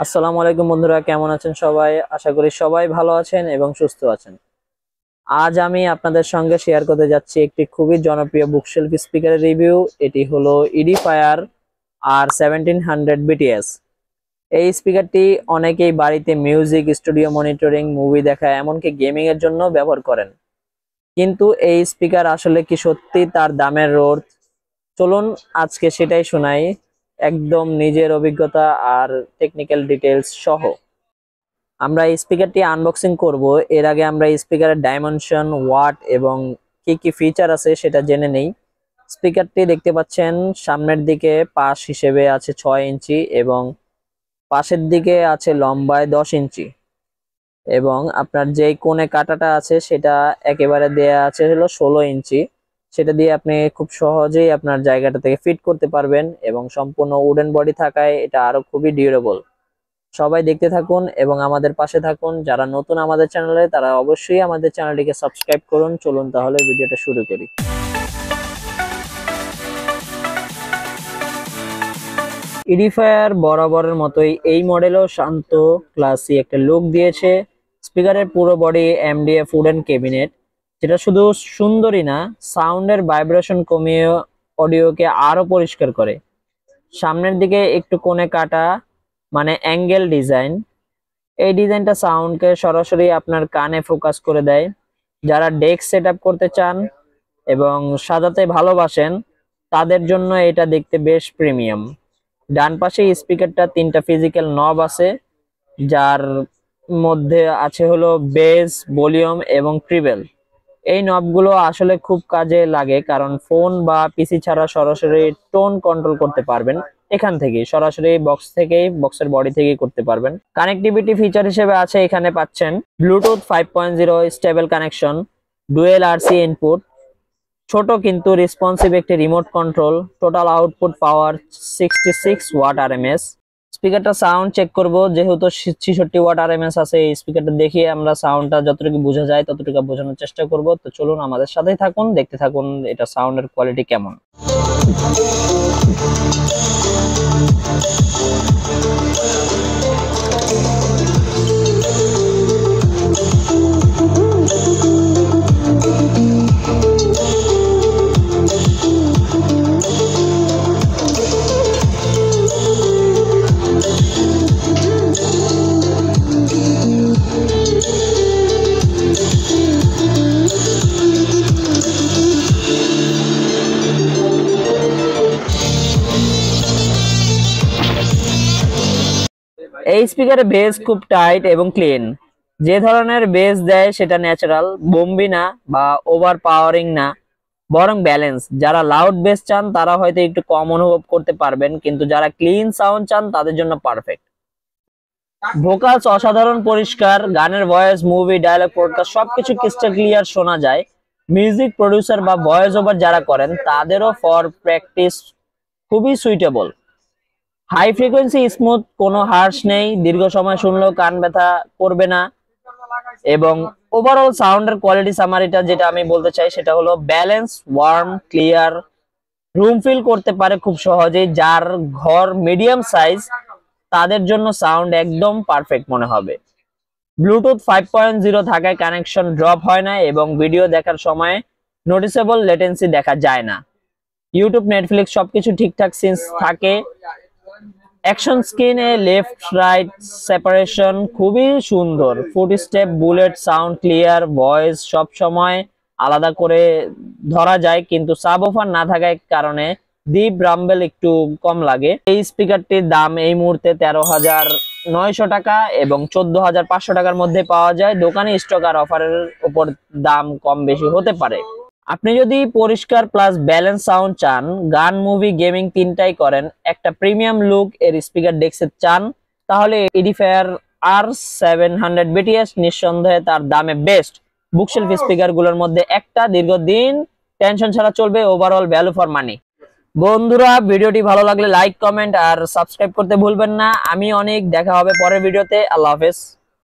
আসসালামু আলাইকুম বন্ধুরা, কেমন আছেন সবাই? আশা করি সবাই ভালো আছেন এবং সুস্থ আছেন। আজ আমি আপনাদের সঙ্গে শেয়ার করতে যাচ্ছি একটি খুবই জনপ্রিয় বুকশেলফ স্পিকারের রিভিউ। এটি হলো এডিফায়ার R1700 BTS। এই স্পিকারটি অনেকেই বাড়িতে মিউজিক, স্টুডিও মনিটরিং, মুভি দেখা, এমনকি গেমিং এর জন্য ব্যবহার করেন। কিন্তু এই স্পিকার আসলে কি সত্যি তার দামের রোড? চলুন আজকে সেটাই শোনাই, একদম নিজের অভিজ্ঞতা আর টেকনিক্যাল ডিটেলস সহ। আমরা এই স্পিকারটি আনবক্সিং করব। এর আগে আমরা এই স্পিকারের ডাইমেনশন, ওয়াট এবং কি কি ফিচার আছে সেটা জেনে নেই। স্পিকারটি দেখতে পাচ্ছেন সামনের দিকে পাশ হিসেবে আছে 6 ইঞ্চি এবং পাশের দিকে আছে লম্বায় 10 ইঞ্চি, এবং আপনার যেই কোণে কাটাটা আছে সেটা একেবারে দেয়া আছে হলো 16 ইঞ্চি। সেটা দিয়ে আপনি খুব সহজেই আপনার জায়গাটা থেকে ফিট করতে পারবেন এবং সম্পূর্ণ উডেন বডি থাকায় এটা আরো খুবই ডিউরেবল। সবাই দেখতে থাকুন এবং আমাদের পাশে থাকুন। যারা নতুন আমাদের চ্যানেলে, তারা অবশ্যই আমাদের চ্যানেলটিকে সাবস্ক্রাইব করুন। চলুন তাহলে ভিডিওটা শুরু করি। এডিফায়ার বরাবরের মতোই এই মডেলেও শান্ত ক্লাসি একটা লুক দিয়েছে। স্পিকারের পুরো বডি এমডিএফ উডেন ক্যাবিনেট, যেটা শুধু সুন্দরই না, সাউন্ডের ভাইব্রেশন কমিয়ে অডিওকে আরো পরিষ্কার করে। সামনের দিকে একটু কোণে কাটা, মানে অ্যাঙ্গেল ডিজাইন। এই ডিজাইনটা সাউন্ডকে সরাসরি আপনার কানে ফোকাস করে দেয়। যারা ডেস্ক সেটআপ করতে চান এবং সাজাতে ভালোবাসেন, তাদের জন্য এটা দেখতে বেশ প্রিমিয়াম। ডান পাশে স্পিকারটা 3টা ফিজিক্যাল নব আছে, যার মধ্যে আছে হলো বেস, ভলিউম এবং ট্রিবল। এই নবগুলো আসলে খুব কাজে লাগে, কারণ ফোন বা পিসি ছাড়া সরাসরি টোন কন্ট্রোল করতে পারবেন এখান থেকে, সরাসরি বক্স থেকেই, বক্সের বডি থেকেই করতে পারবেন। কানেক্টিভিটি ফিচার হিসেবে আছে, এখানে পাচ্ছেন Bluetooth 5.0 stable connection, dual RC input, ছোট কিন্তু রেসপন্সিভ একটি রিমোট কন্ট্রোল, টোটাল আউটপুট পাওয়ার 66 ওয়াট আরএমএস। স্পিকারটা সাউন্ড চেক করব, যেহেতু 66 ওয়াট আরএমএস আছে। এই স্পিকারটা দেখিয়ে আমরা সাউন্ডটা যতটুকু বোঝা যায় ততটুকু বোঝানোর চেষ্টা করব। তো চলুন আমাদের সাথেই থাকুন, দেখতে থাকুন এটা সাউন্ডের কোয়ালিটি কেমন। এই স্পিকারে বেস খুব টাইট এবং ক্লিন। যে ধরনের বেস দেয় সেটা ন্যাচারাল, বোম্বি না বা ওভার পাওয়ারিং না, বরং ব্যালেন্স। যারা লাউড বেস চান তারা হয়তো একটু কম অনুভব করতে পারবেন, কিন্তু যারা ক্লিন সাউন্ড চান তাদের জন্য পারফেক্ট। ভোকালস অসাধারণ পরিষ্কার, গানের ভয়েস, মুভি, ডায়লগ, পডকাস্ট সবকিছু ক্রিস্টাল ক্লিয়ার শোনা যায়। মিউজিক প্রডিউসার বা ভয়েস ওভার যারা করেন তাদেরও ফর প্র্যাকটিস খুবই সুইটেবল। হাই ফ্রিকোয়েন্সি স্মুথ, কোনো হার্শ নেই, দীর্ঘ সময় শুনলেও কান ব্যথা করবে না। এবং ওভারঅল সাউন্ডের কোয়ালিটি সামারিটা যেটা আমি বলতে চাই সেটা হলো balance, warm, clear, room feel করতে পারে খুব সহজেই। যার ঘর মিডিয়াম সাইজ তাদের জন্য সাউন্ড একদম পারফেক্ট মনে হবে। ব্লুটুথ 5.0 থাকায় কানেকশন ড্রপ হয় না এবং ভিডিও দেখার সময় নোটিসেবল লেটেন্সি দেখা যায় না। ইউটিউব, নেটফ্লিক্স সবকিছু ঠিকঠাক সিনস থাকে। অ্যাকশন স্ক্রিনে লেফট রাইট সেপারেশন খুবই সুন্দর। Foot step, bullet sound clear, voice সব সময় আলাদা করে ধরা যায়, কিন্তু সাবওফার না থাকার কারণে ডিপ রাম্বেল একটু কম লাগে। এই স্পিকারটির দাম এই মুহূর্তে 13,900 টাকা এবং 14,500 টাকার মধ্যে পাওয়া যায়। দোকানে স্টক আর অফারের উপর দাম কম বেশি হতে পারে। আপনি যদি পরিষ্কার প্লাস ব্যালেন্স সাউন্ড চান, গান, মুভি, গেমিং তিনটাই করেন, একটা প্রিমিয়াম লুক এর স্পিকার ডেস্কে চান, তাহলে এডিফায়ার R700 BTS নিঃসন্দেহে তার দামে বেস্ট বুকশেলফ স্পিকার গুলোর মধ্যে একটা। দীর্ঘদিন টেনশন ছাড়া চলবে, ওভারঅল ভ্যালু ফর মানি। বন্ধুরা, ভিডিওটি ভালো লাগলে লাইক, কমেন্ট আর সাবস্ক্রাইব করতে ভুলবেন না। আমি অনেক, দেখা হবে পরের ভিডিওতে। আল্লাহ হাফেজ।